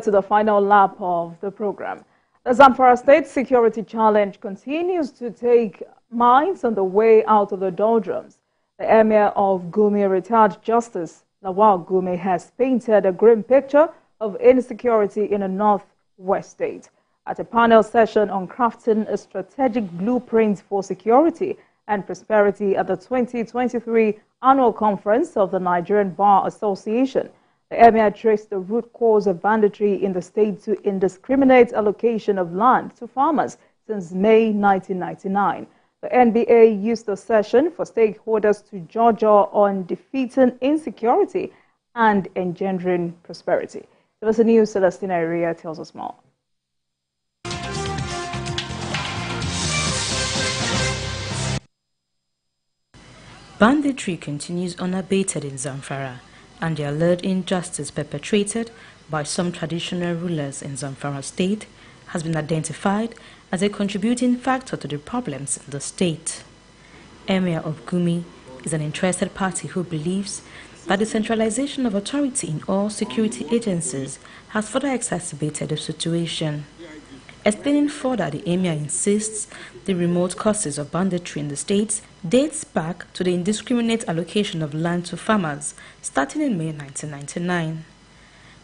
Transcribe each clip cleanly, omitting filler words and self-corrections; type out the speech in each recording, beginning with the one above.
To the final lap of the program. The Zamfara State security challenge continues to take minds on the way out of the doldrums. The Emir of Gummi, retired Justice Lawal Gumi, has painted a grim picture of insecurity in a northwest state. At a panel session on crafting a strategic blueprint for security and prosperity at the 2023 annual conference of the Nigerian Bar Association, the Emir traced the root cause of banditry in the state to indiscriminate allocation of land to farmers since May 1999. The NBA used the session for stakeholders to jawjaw on defeating insecurity and engendering prosperity. The News Celestina Area tells us more. Banditry continues unabated in Zamfara, and the alleged injustice perpetrated by some traditional rulers in Zamfara State has been identified as a contributing factor to the problems in the state. Emir of Gummi is an interested party who believes that the centralization of authority in all security agencies has further exacerbated the situation. Explaining further, the Emir insists the remote causes of banditry in the states dates back to the indiscriminate allocation of land to farmers starting in May 1999.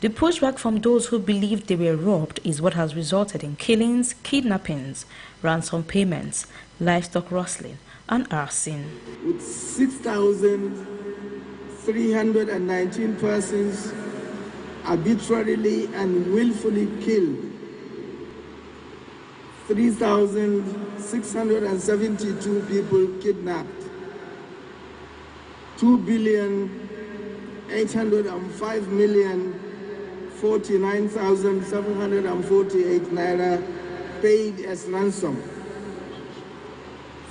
The pushback from those who believed they were robbed is what has resulted in killings, kidnappings, ransom payments, livestock rustling, and arson. With 6,319 persons arbitrarily and willfully killed, 3,672 people kidnapped, 2,805,049,748 naira paid as ransom,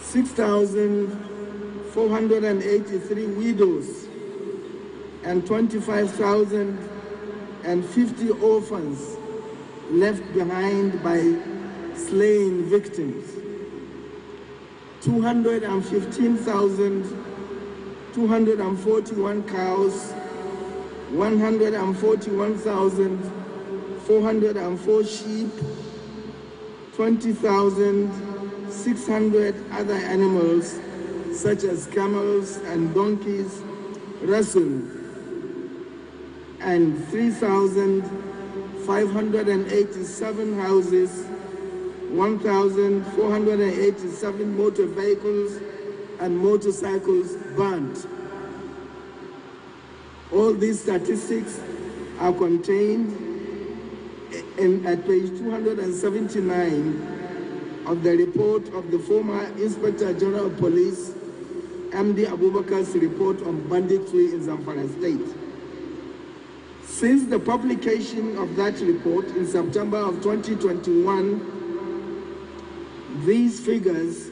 6,483 widows and 25,050 orphans left behind by slain victims, 215,241 cows, 141,404 sheep, 20,600 other animals such as camels and donkeys wrestled, and 3,587 houses, 1,487 motor vehicles and motorcycles burnt. All these statistics are contained at page 279 of the report of the former Inspector General of Police, MD Abubakar's report on banditry in Zamfara State. Since the publication of that report in September of 2021, these figures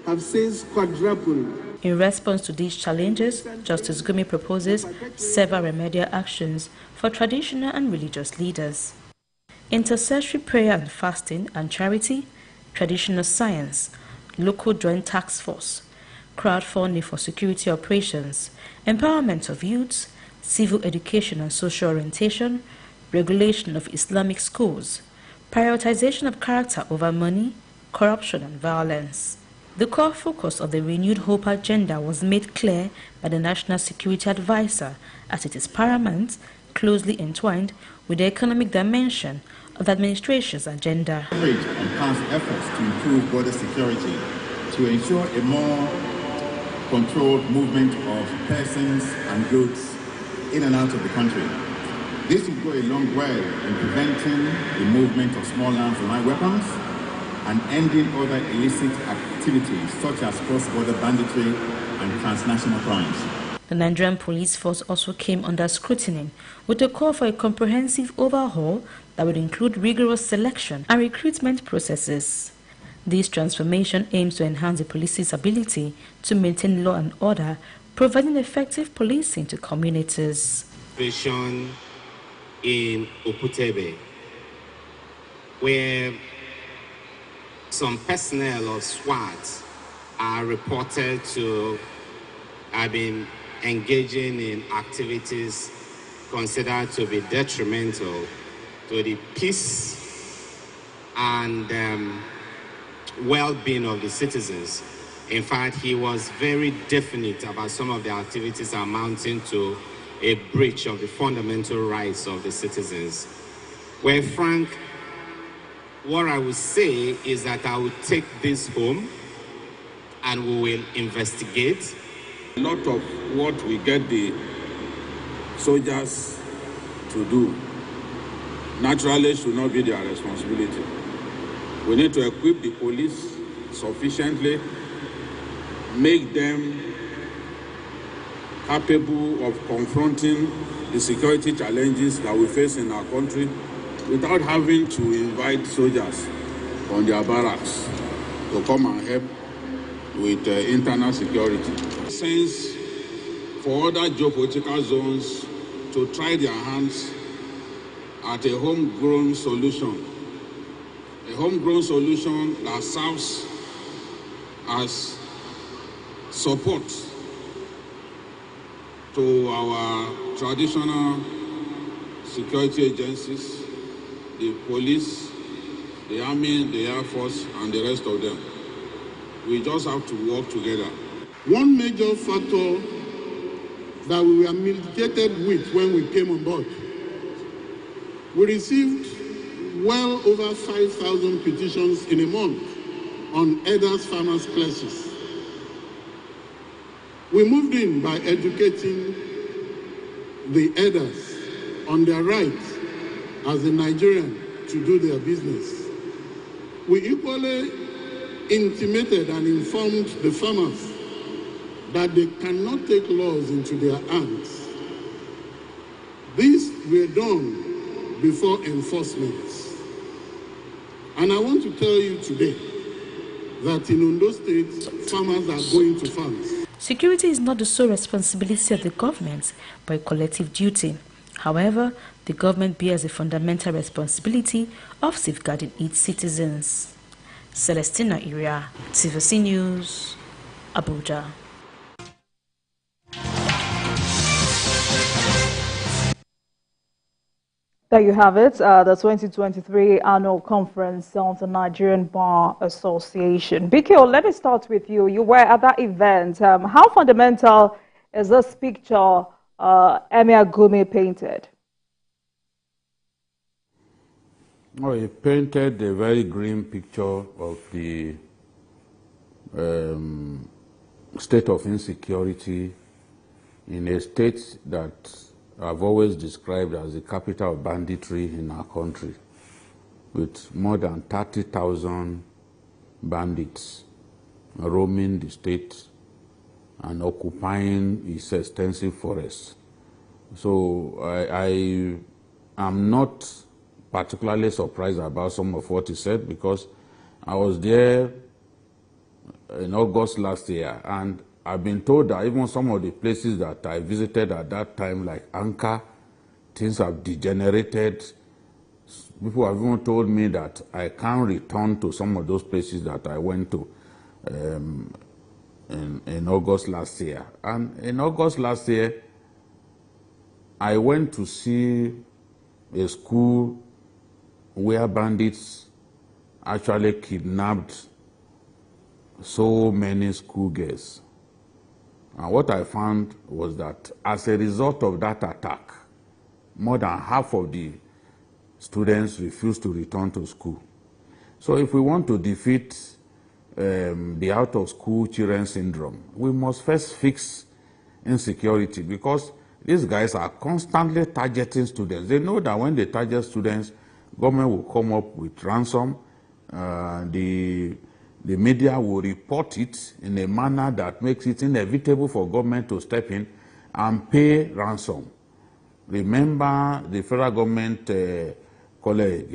have since quadrupled. In response to these challenges, Justice Gumi proposes several remedial actions for traditional and religious leaders: intercessory prayer and fasting and charity, traditional science, local joint task force, crowdfunding for security operations, empowerment of youths, civil education and social orientation, regulation of Islamic schools, prioritization of character over money, corruption and violence. The core focus of the renewed hope agenda was made clear by the National Security Advisor, as it is paramount, closely entwined with the economic dimension of the administration's agenda. On past efforts to improve border security to ensure a more controlled movement of persons and goods in and out of the country. This will go a long way in preventing the movement of small arms and light weapons and ending other illicit activities such as cross-border banditry and transnational crimes. The Nigerian police force also came under scrutiny with a call for a comprehensive overhaul that would include rigorous selection and recruitment processes. This transformation aims to enhance the police's ability to maintain law and order, providing effective policing to communities. In Okutebe, where some personnel of SWAT are reported to have been engaging in activities considered to be detrimental to the peace and well-being of the citizens. In fact, he was very definite about some of the activities amounting to a breach of the fundamental rights of the citizens. Well, Frank, what I would say is that I will take this home and we will investigate. A lot of what we get the soldiers to do naturally should not be their responsibility. We need to equip the police sufficiently, make them capable of confronting the security challenges that we face in our country without having to invite soldiers on their barracks to come and help with internal security. Sense for other geopolitical zones to try their hands at a homegrown solution. A homegrown solution that serves as support to our traditional security agencies, the police, the army, the air force, and the rest of them. We just have to work together. One major factor that we were mitigated with when we came on board, we received well over 5,000 petitions in a month on elders, farmers' places. We moved in by educating the elders on their rights as a Nigerian to do their business. We equally intimated and informed the farmers that they cannot take laws into their hands. These were done before enforcement. And I want to tell you today that in Ondo State, farmers are going to farms. Security is not the sole responsibility of the government, but a collective duty. However, the government bears a fundamental responsibility of safeguarding its citizens. Celestina Iria, TVC News, Abuja. There you have it, the 2023 annual conference on the Nigerian Bar Association. BKO, let me start with you. You were at that event. How fundamental is this picture Emir of Gummi painted? Oh, he painted a very grim picture of the state of insecurity in a state that I've always described as the capital of banditry in our country, with more than 30,000 bandits roaming the state and occupying its extensive forests. So I am not particularly surprised about some of what he said, because I was there in August last year, and I've been told that even some of the places that I visited at that time, like Anka, things have degenerated. People have even told me that I can't return to some of those places that I went to in August last year. And in August last year, I went to see a school where bandits actually kidnapped so many schoolgirls. And what I found was that as a result of that attack, more than half of the students refused to return to school. So if we want to defeat the out-of-school children syndrome, we must first fix insecurity, because these guys are constantly targeting students. They know that when they target students, government will come up with ransom. The media will report it in a manner that makes it inevitable for government to step in and pay ransom. Remember the federal government college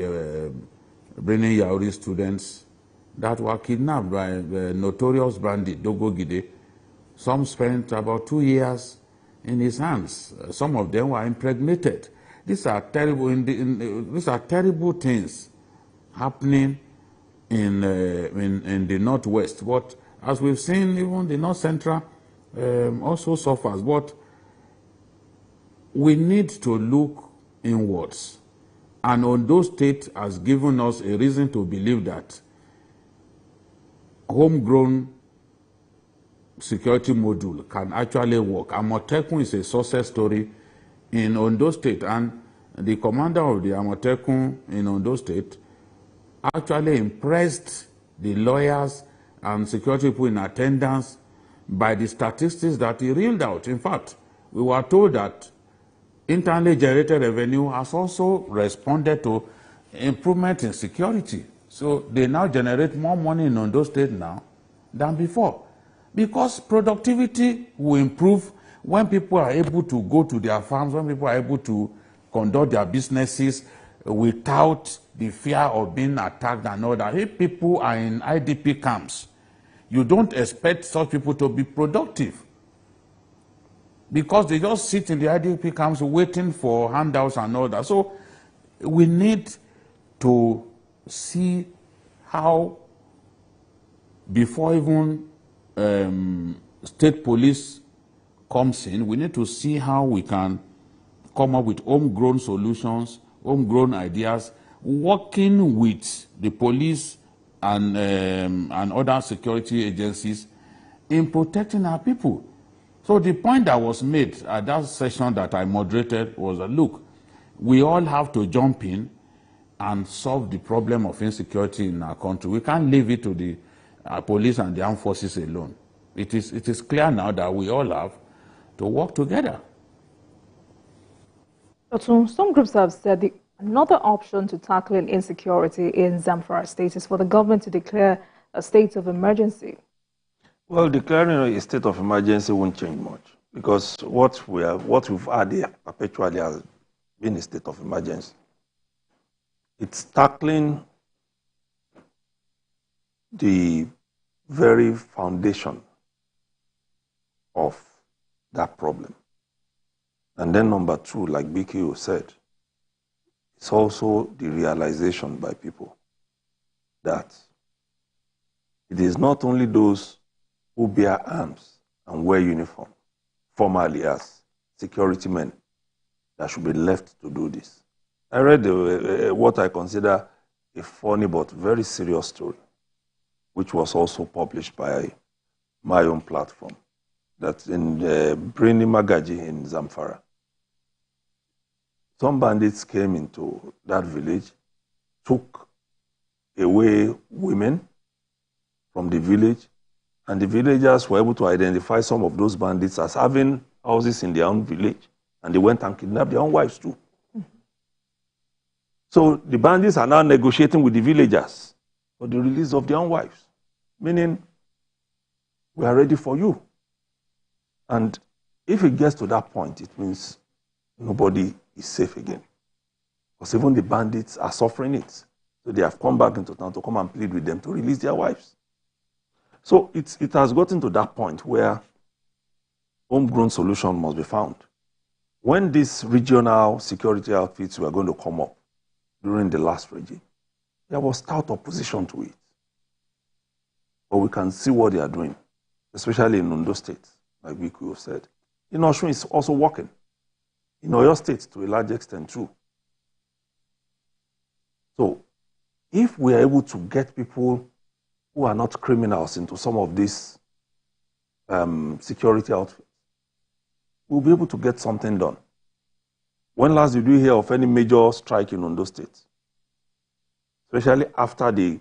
bringing Yauri students that were kidnapped by the notorious bandit Dogo Gide. Some spent about 2 years in his hands. Some of them were impregnated. These are terrible. These are terrible things happening in the northwest. But as we've seen, even the north central also suffers. But we need to look inwards And Ondo State has given us a reason to believe that homegrown security module can actually work. Amotekun is a success story in Ondo State, and the commander of the Amotekun in Ondo State actually impressed the lawyers and security people in attendance by the statistics that he reeled out. In fact, we were told that internally generated revenue has also responded to improvement in security. So they now generate more money in Ondo State now than before, because productivity will improve when people are able to go to their farms, when people are able to conduct their businesses without the fear of being attacked and all that. If people are in IDP camps, you don't expect such people to be productive, because they just sit in the IDP camps waiting for handouts and all that. So we need to see how, before even state police comes in, we need to see how we can come up with homegrown solutions, homegrown ideas, working with the police and other security agencies in protecting our people. So the point that was made at that session that I moderated was that, look, we all have to jump in and solve the problem of insecurity in our country. We can't leave it to the police and the armed forces alone. It is clear now that we all have to work together. Some groups have said another option to tackling insecurity in Zamfara State is for the government to declare a state of emergency. Well, declaring a state of emergency won't change much, because what we've had here perpetually has been a state of emergency. It's tackling the very foundation of that problem. And then number two, like BKO said, it's also the realization by people that it is not only those who bear arms and wear uniform formally as security men that should be left to do this. I read what I consider a funny but very serious story, which was also published by my own platform, that's in Brini Magaji in Zamfara. Some bandits came into that village, took away women from the village, and the villagers were able to identify some of those bandits as having houses in their own village, and they went and kidnapped their own wives too. So the bandits are now negotiating with the villagers for the release of their own wives, meaning we are ready for you. And if it gets to that point, it means nobody is safe again, because even the bandits are suffering it. So they have come back into town to come and plead with them to release their wives. So it has gotten to that point where homegrown solution must be found. When these regional security outfits were going to come up during the last regime, there was stout opposition to it. But we can see what they are doing, especially in Ondo State, like we could have said. In Osun, it's also working. In Oyo State, to a large extent, too. So, if we are able to get people who are not criminals into some of these security outfits, we'll be able to get something done. When last did we hear of any major strike in Ondo State? Especially after the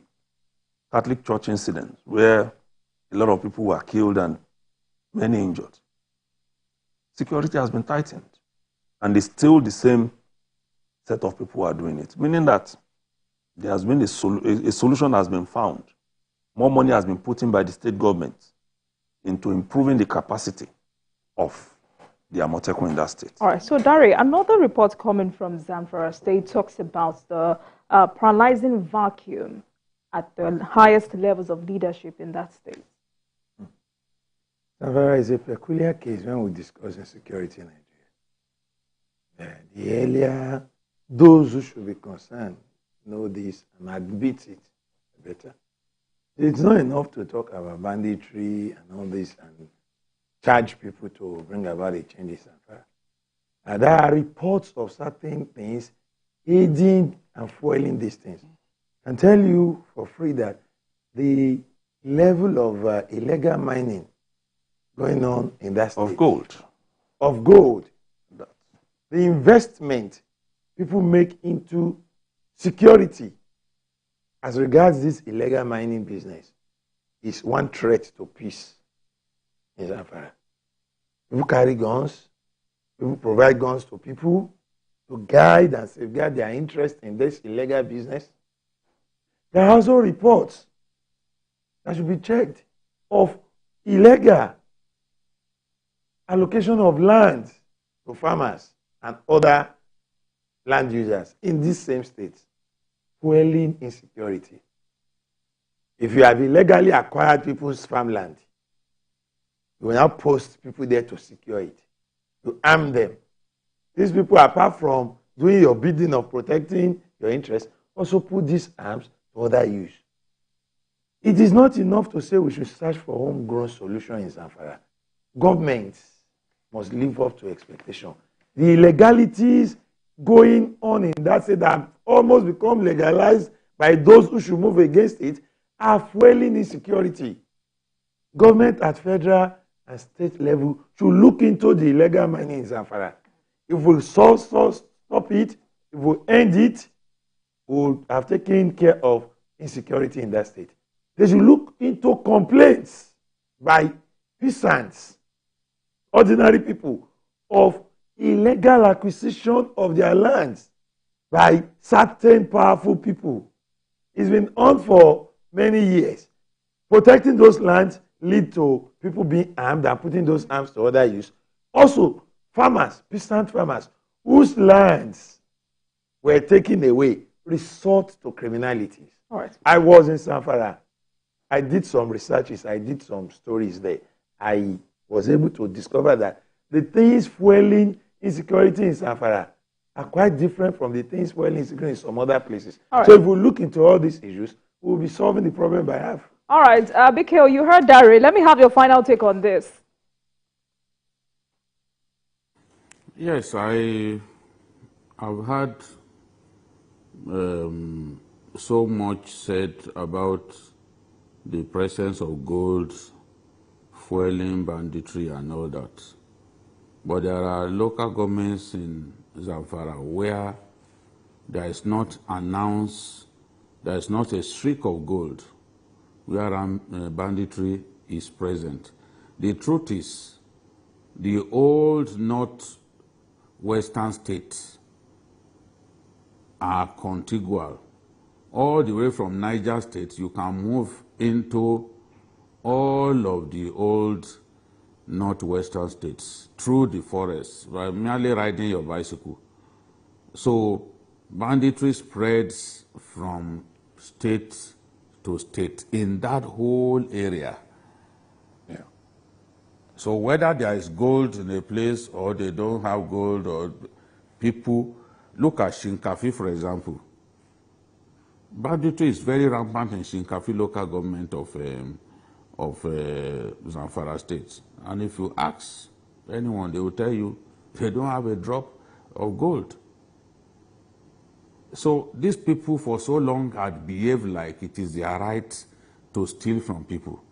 Catholic Church incident, where a lot of people were killed and many injured. Security has been tightened, and it's still the same set of people who are doing it, meaning that there has been a solution has been found. More money has been put in by the state government into improving the capacity of the Amotekun in that state. All right, so Dari, another report coming from Zamfara State talks about the paralyzing vacuum at the highest levels of leadership in that state. Zamfara is a peculiar case when we discuss insecurity in Nigeria. The earlier those who should be concerned know this and admit it better. It's not enough to talk about banditry and all this and charge people to bring about a change in Zamfara. There are reports of certain things aiding and fueling these things. I can tell you for free that the level of illegal mining going on in that state. Of gold. Of gold. The investment people make into security as regards this illegal mining business is one threat to peace in Zamfara. People carry guns, people provide guns to people to guide and safeguard their interest in this illegal business. There are also reports that should be checked of illegal allocation of land to farmers and other land users in these same states, fueling insecurity. If you have illegally acquired people's farmland, you will now post people there to secure it, to arm them. These people, apart from doing your bidding of protecting your interests, also put these arms to other use. It is not enough to say we should search for homegrown solution in Zamfara. Governments must live up to expectation. The illegalities going on in that state that have almost become legalized by those who should move against it are fueling insecurity. Government at federal and state level should look into the illegal mining in Zamfara. If we stop it, if we end it, we will have taken care of insecurity in that state. They should look into complaints by peasants, ordinary people, of illegal acquisition of their lands by certain powerful people. It's been on for many years. Protecting those lands lead to people being armed and putting those arms to other use. Also, farmers, peasant farmers, whose lands were taken away, resort to criminalities. All right. I was in Zamfara. I did some researches. I did some stories there. I was able to discover that the things fueling insecurity in Zamfara are quite different from the things fueling insecurity in some other places. Right. So if we look into all these issues, we'll be solving the problem by half. All right, Bikeo, you heard Dari. Let me have your final take on this. Yes, I've had so much said about the presence of gold, fueling, banditry, and all that. But there are local governments in Zamfara where there is not announced, there is not a streak of gold where banditry is present. The truth is, the old northwestern states are contiguous. All the way from Niger State, you can move into all of the old northwestern states through the forest by merely riding your bicycle. So banditry spreads from state to state in that whole area. Yeah. So whether there is gold in a place or they don't have gold, or people look at Shinkafi, for example. Banditry is very rampant in Shinkafi local government of Zamfara State. And if you ask anyone, they will tell you they don't have a drop of gold. So these people for so long had behaved like it is their right to steal from people.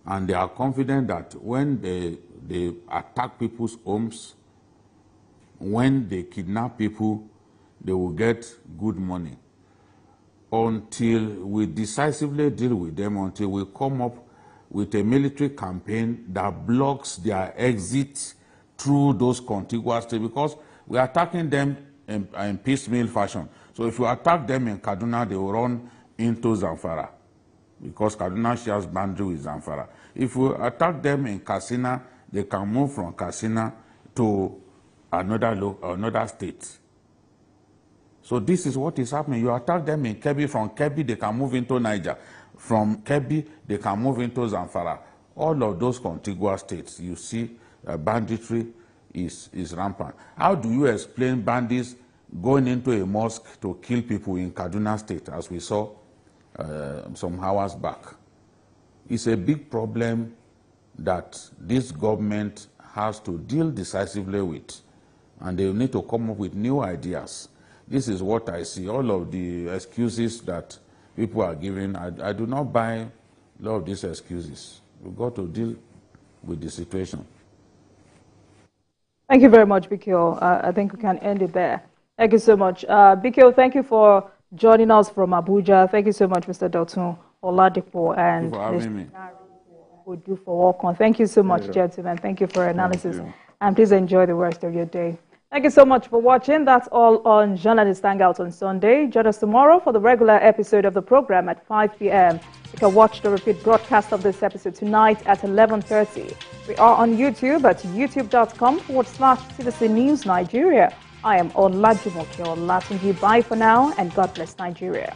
And they are confident that when they attack people's homes, when they kidnap people, they will get good money. Until we decisively deal with them, until we come up with a military campaign that blocks their exit through those contiguous states, because we are attacking them in piecemeal fashion. So if you attack them in Kaduna, they will run into Zamfara, because Kaduna shares boundary with Zamfara. If we attack them in Katsina, they can move from Katsina to another state. So this is what is happening. You attack them in Kebbi, from Kebbi they can move into Niger. From Kebbi they can move into Zamfara. All of those contiguous states, you see banditry is rampant. How do you explain bandits going into a mosque to kill people in Kaduna State, as we saw some hours back? It's a big problem that this government has to deal decisively with, and they need to come up with new ideas. This is what I see. All of the excuses that people are giving, I do not buy a lot of these excuses. We've got to deal with the situation. Thank you very much, Bikio. I think we can end it there. Thank you so much. Bikio, thank you for joining us from Abuja. Thank you so much, Mr. Dotun Oladipo and Mr. Odu for walk-on. Thank you so much, gentlemen. Thank you for your analysis. And please enjoy the rest of your day. Thank you so much for watching. That's all on Journalist Hangout on Sunday. Join us tomorrow for the regular episode of the program at 5 p.m. You can watch the repeat broadcast of this episode tonight at 11:30. We are on YouTube at youtube.com/Citizen News Nigeria. I am Olajumoke Olatunji. Bye for now, and God bless Nigeria.